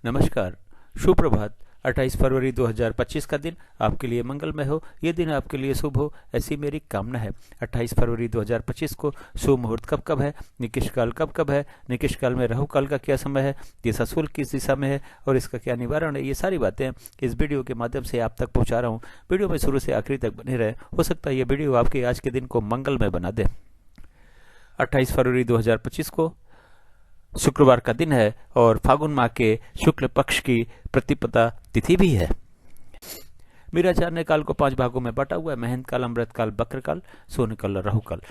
नमस्कार, सुप्रभात। 28 फरवरी 2025 का दिन आपके लिए मंगलमय हो, ये दिन आपके लिए शुभ हो, ऐसी मेरी कामना है। 28 फरवरी 2025 को शुभ मुहूर्त कब कब है, निकिष काल कब कब है, निकिष काल में राहु काल का क्या समय है, दिशा शुल्क किस दिशा में है और इसका क्या निवारण है, ये सारी बातें इस वीडियो के माध्यम से आप तक पहुँचा रहा हूँ। वीडियो में शुरू से आखिरी तक बने रहे, हो सकता है ये वीडियो आपके आज के दिन को मंगलमय बना दे। 28 फरवरी 2025 को शुक्रवार का दिन है और फागुन माह के शुक्ल पक्ष की प्रतिपदा तिथि भी है। मीराचार्य काल को 5 भागों में बांटा हुआ है। महंत काल, अमृत काल, बक्र काल, सोन काल और राहु काल।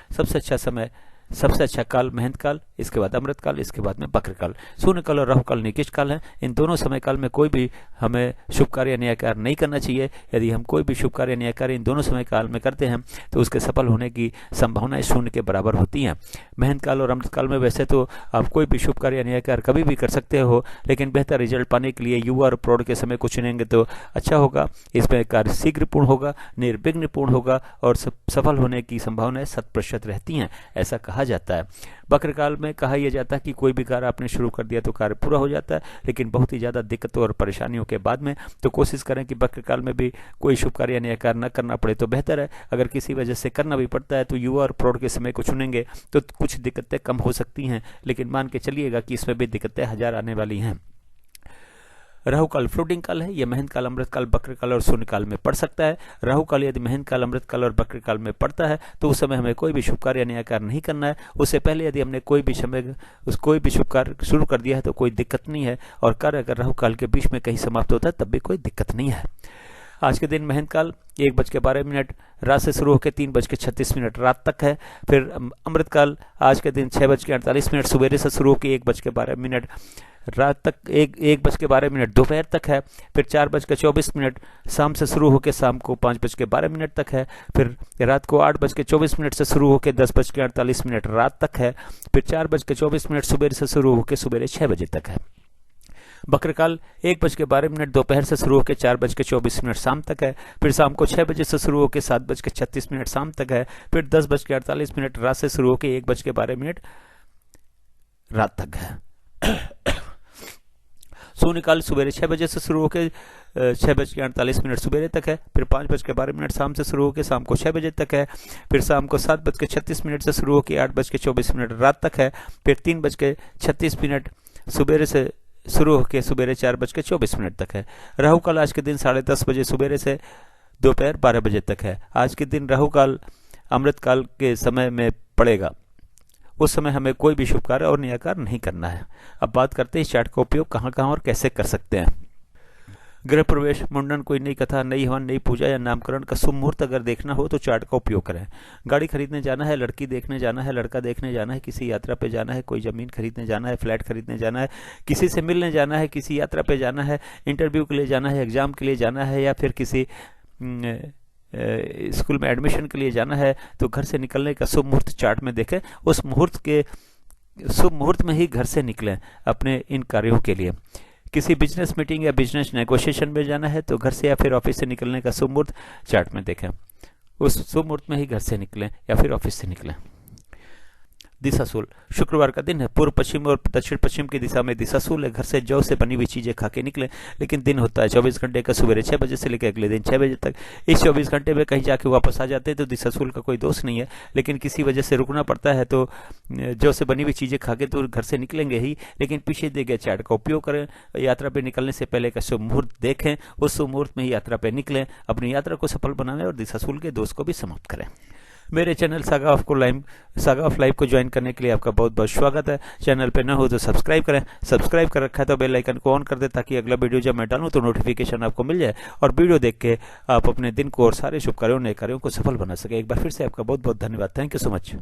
सबसे अच्छा काल महंत काल, इसके बाद अमृत काल, इसके बाद में बक्र काल। शून्य काल और राहु काल निकिष्ट काल है। इन दोनों समय काल में कोई भी हमें शुभ कार्य न्याय कार्य नहीं करना चाहिए। यदि हम कोई भी शुभ कार्य न्याय कार्य इन दोनों समय काल में करते हैं तो उसके सफल होने की संभावनाएं शून्य के बराबर होती हैं। महंत काल और अमृत काल में वैसे तो आप कोई भी शुभ कार्य न्याय कार्य कभी भी कर सकते हो, लेकिन बेहतर रिजल्ट पाने के लिए युवा और प्रौढ़ के समय को चुनेंगे तो अच्छा होगा। इसमें कार्य शीघ्र पूर्ण होगा, निर्विघ्न पूर्ण होगा और सफल होने की संभावनाएं 100% रहती हैं, ऐसा कहा जाता है। बक्र काल में कहा यह जाता है कि कोई भी कार्य आपने शुरू कर दिया तो कार्य पूरा हो जाता है, लेकिन बहुत ही ज़्यादा दिक्कतों और परेशानियों के बाद में तो कोशिश करें कि बक्र काल में भी कोई शुभ कार्य या कार्य न करना पड़े तो बेहतर है। अगर किसी वजह से करना भी पड़ता है तो युवा और प्रौढ़ के समय को चुनेंगे तो कुछ दिक्कतें कम हो सकती हैं, लेकिन मान के चलिएगा कि इसमें भी दिक्कतें हजार आने वाली हैं। राहु काल फ्लोटिंग काल है। यह महंत काल, अमृत काल, बक्र काल और शून्य काल में पड़ सकता है। राहु काल यदि महंत काल, अमृत काल और बक्र काल में पड़ता है तो उस समय हमें कोई भी शुभ कार्य न्याय कार्य नहीं करना है। उससे पहले यदि हमने कोई भी शुभ कार्य शुरू कर दिया है तो कोई दिक्कत नहीं है, और कार्य अगर राहु काल के बीच में कहीं समाप्त होता है तब भी कोई दिक्कत नहीं है। आज के दिन महंत काल 1:12 रात से शुरू होकर 3:36 रात तक है। फिर अमृत काल आज के दिन 6:48 सवेरे से शुरू होकर 1:12 रात तक, 1:12 दोपहर तक है। फिर 4:24 शाम से शुरू होकर शाम को 5:12 तक है। फिर रात को 8:24 से शुरू होकर 10:48 रात तक है। फिर 4:24 सुबह से शुरू होकर सुबह 6 बजे तक है। बक्र काल 1:12 दोपहर से शुरू होकर 4:24 शाम तक है। फिर शाम को 6 बजे से शुरू होकर 7:36 शाम तक है। फिर 10:48 रात से शुरू होकर 1:12 रात तक है। शून्य काल सुबह 6 बजे से शुरू होकर 6:48 सुबह तक है। फिर 5:12 शाम से शुरू होकर शाम को 6 बजे तक है। फिर शाम को 7:36 से शुरू होकर 8:24 रात तक है। फिर 3:36 सुबह से शुरू होकर सुबह 4:24 तक है। राहु काल आज के दिन 10:30 बजे सुबह से दोपहर 12 बजे तक है। आज के दिन राहु काल अमृत काल के समय में पड़ेगा। उस समय हमें कोई भी शुभ कार्य और न्याय कार्य नहीं करना है। अब बात करते हैं इस चार्ट का उपयोग कहाँ कहाँ और कैसे कर सकते हैं। गृह प्रवेश, मुंडन, कोई नई कथा, नई हवन, नई पूजा या नामकरण का शुभ मुहूर्त अगर देखना हो तो चार्ट का उपयोग करें। गाड़ी खरीदने जाना है, लड़की देखने जाना है, लड़का देखने जाना है, किसी यात्रा पे जाना है, कोई जमीन खरीदने जाना है, फ्लैट खरीदने जाना है, किसी से मिलने जाना है, किसी यात्रा पे जाना है, इंटरव्यू के लिए जाना है, एग्जाम के लिए जाना है, या फिर किसी स्कूल में एडमिशन के लिए जाना है, तो घर से निकलने का शुभ मुहूर्त चार्ट में देखें। उस मुहूर्त के शुभ मुहूर्त में ही घर से निकलें अपने इन कार्यों के लिए। किसी बिजनेस मीटिंग या बिजनेस नेगोशिएशन में जाना है तो घर से या फिर ऑफिस से निकलने का शुभ मुहूर्त चार्ट में देखें। उस शुभ मुहूर्त में ही घर से निकलें या फिर ऑफिस से निकलें। दिशाशूल, शुक्रवार का दिन है। पूर्व पश्चिम और दक्षिण पश्चिम की दिशा में दिशाशूल है। घर से जौ से बनी हुई चीजें खा के निकलें, लेकिन दिन होता है 24 घंटे का, सुबह 6 बजे से लेकर अगले दिन 6 बजे तक। इस 24 घंटे में कहीं जाके वापस आ जाते हैं तो दिशाशूल का कोई दोष नहीं है, लेकिन किसी वजह से रुकना पड़ता है तो जौ से बनी हुई चीजें खा के तो घर से निकलेंगे ही, लेकिन पीछे दिए गए चार्ट का उपयोग करें। यात्रा पर निकलने से पहले का शुभ मुहूर्त देखें, उस शुभ मुहूर्त में ही यात्रा पर निकलें, अपनी यात्रा को सफल बनाएं और दिशाशूल के दोष को भी समाप्त करें। मेरे चैनल सागा ऑफ लाइफ को ज्वाइन करने के लिए आपका बहुत बहुत स्वागत है। चैनल पे न हो तो सब्सक्राइब करें। सब्सक्राइब कर रखा है तो बेल आइकन को ऑन कर दें ताकि अगला वीडियो जब मैं डालूं तो नोटिफिकेशन आपको मिल जाए और वीडियो देख के आप अपने दिन को और सारे शुभ कार्यों नए कार्यों को सफल बना सके। एक बार फिर से आपका बहुत बहुत धन्यवाद। Thank you so much.